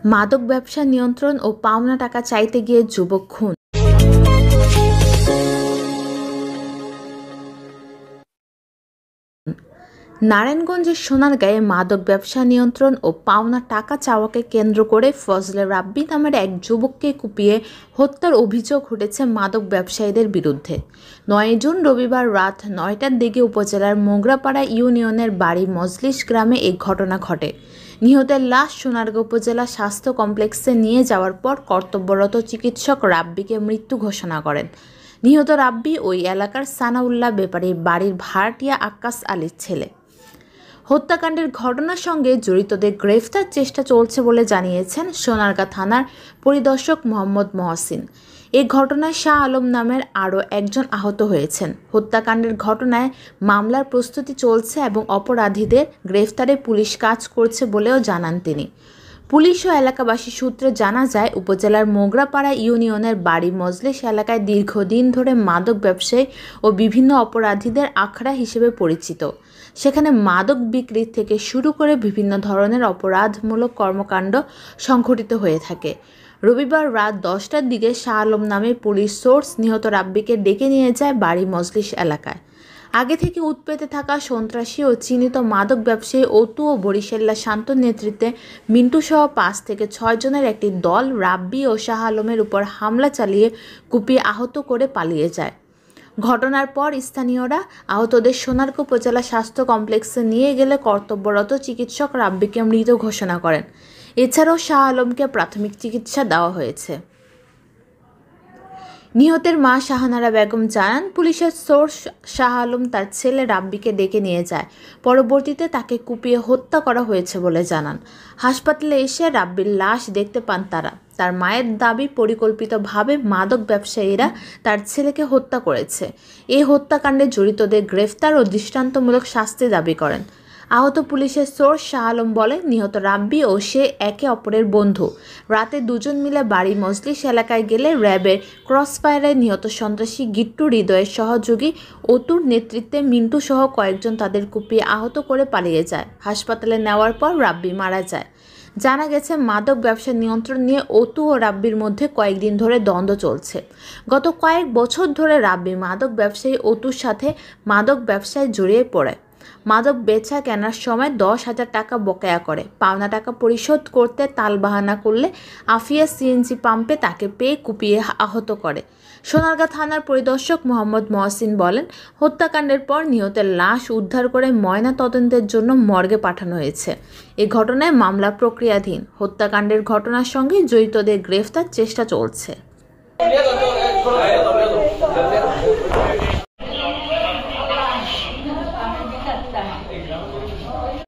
মাদক ব্যবসা নিয়ন্ত্রণ ও পাওনা টাকা চাইতে গিয়ে যুবক খুন। নারায়ণগঞ্জের সোনারগাঁয়ে মাদক ব্যবসা নিয়ন্ত্রণ ও পাওনা টাকা চাওয়াকে কেন্দ্র করে ফজলে রাব্বি নামের এক যুবককে কুপিয়ে হত্যার অভিযোগ উঠেছে মাদক ব্যবসায়ীদের বিরুদ্ধে। 9 জুন রবিবার রাত 9টার দিকে উপজেলার মোগরাপাড়া ইউনিয়নের বাড়ি মজলিস গ্রামে এই ঘটনা ঘটে। নিহতের লাশ সোনারগাঁ উপজেলা স্বাস্থ্য কমপ্লেক্সে নিয়ে যাওয়ার পর কর্তব্যরত চিকিৎসক রাব্বিকে মৃত্যু ঘোষণা করেন। নিহত রাব্বি ওই এলাকার সানাউল্লাহ ব্যাপারীর বাড়ির ভাড়াটিয়া আক্কাস আলীর ছেলে। হত্যাকাণ্ডের ঘটনার সঙ্গে জড়িতদের গ্রেফতার চেষ্টা চলছে বলে জানিয়েছেন সোনারগাঁ থানার পরিদর্শক মোহাম্মদ মহসিন। এই ঘটনায় শাহ আলম নামের আরও একজন আহত হয়েছেন। হত্যাকাণ্ডের ঘটনায় মামলার প্রস্তুতি চলছে এবং অপরাধীদের গ্রেফতারে পুলিশ কাজ করছে বলেও জানান তিনি। পুলিশ ও এলাকাবাসী সূত্রে জানা যায়, উপজেলার মোগরাপাড়া ইউনিয়নের বাড়ি মজলিস এলাকায় দীর্ঘদিন ধরে মাদক ব্যবসায়ী ও বিভিন্ন অপরাধীদের আখড়া হিসেবে পরিচিত। সেখানে মাদক বিক্রি থেকে শুরু করে বিভিন্ন ধরনের অপরাধমূলক কর্মকাণ্ড সংঘটিত হয়ে থাকে। রবিবার রাত 10টার দিকে শাহ আলম নামে পুলিশ সোর্স নিহত রাব্বিকে ডেকে নিয়ে যায় বাড়ি মজলিস এলাকায়। আগে থেকে উৎপেতে থাকা সন্ত্রাসী ও চিহ্নিত মাদক ব্যবসায়ী অতু ও বরিশাল্লা শান্তর নেতৃত্বে মিন্টু সহ 5 থেকে 6 জনের একটি দল রাব্বি ও শাহ আলমের উপর হামলা চালিয়ে কুপিয়ে আহত করে পালিয়ে যায়। ঘটনার পর স্থানীয়রা আহতদের সোনারগাঁ উপজেলা স্বাস্থ্য কমপ্লেক্সে নিয়ে গেলে কর্তব্যরত চিকিৎসক রাব্বিকে মৃত ঘোষণা করেন। এছাড়াও শাহ আলমকে প্রাথমিক চিকিৎসা দেওয়া হয়েছে। নিহতের মা শাহানারা বেগম জানান, পুলিশের সোর্স শাহ আলম তার ছেলে রাব্বিকে ডেকে নিয়ে যায়। পরবর্তীতে তাকে কুপিয়ে হত্যা করা হয়েছে বলে জানান। হাসপাতালে এসে রাব্বির লাশ দেখতে পান তারা। তার মায়ের দাবি, পরিকল্পিতভাবে মাদক ব্যবসায়ীরা তার ছেলেকে হত্যা করেছে। এই হত্যাকাণ্ডে জড়িতদের গ্রেফতার ও দৃষ্টান্তমূলক শাস্তি দাবি করেন। আহত পুলিশের সোর্স শাহ আলম বলেন, নিহত রাব্বি ও সে একে অপরের বন্ধু। রাতে দুজন মিলে বাড়ি মজলিস এলাকায় গেলে র্যাবের ক্রসফায়ারে নিহত সন্ত্রাসী গিট্টু হৃদয়ের সহযোগী অতুর নেতৃত্বে মিন্টু সহ কয়েকজন তাদের কুপিয়ে আহত করে পালিয়ে যায়। হাসপাতালে নেওয়ার পর রাব্বি মারা যায়। জানা গেছে, মাদক ব্যবসা নিয়ন্ত্রণ নিয়ে অতু ও রাব্বির মধ্যে কয়েকদিন ধরে দ্বন্দ্ব চলছে। গত কয়েক বছর ধরে রাব্বি মাদক ব্যবসায়ী অতুর সাথে মাদক ব্যবসায় জড়িয়ে পড়ে। মাদক বেচা কেনার সময় 10,000 টাকা বকেয়া করে। পাওনা টাকা পরিশোধ করতে তালবাহানা করলে আফিয়া সিএনজি পাম্পে তাকে পেয়ে কুপিয়ে আহত করে। সোনারগাঁ থানার পরিদর্শক মোহাম্মদ মহসিন বলেন, হত্যাকাণ্ডের পর নিহতের লাশ উদ্ধার করে ময়না তদন্তের জন্য মর্গে পাঠানো হয়েছে। এই ঘটনায় মামলা প্রক্রিয়াধীন। হত্যাকাণ্ডের ঘটনার সঙ্গে জড়িতদের গ্রেফতার চেষ্টা চলছে।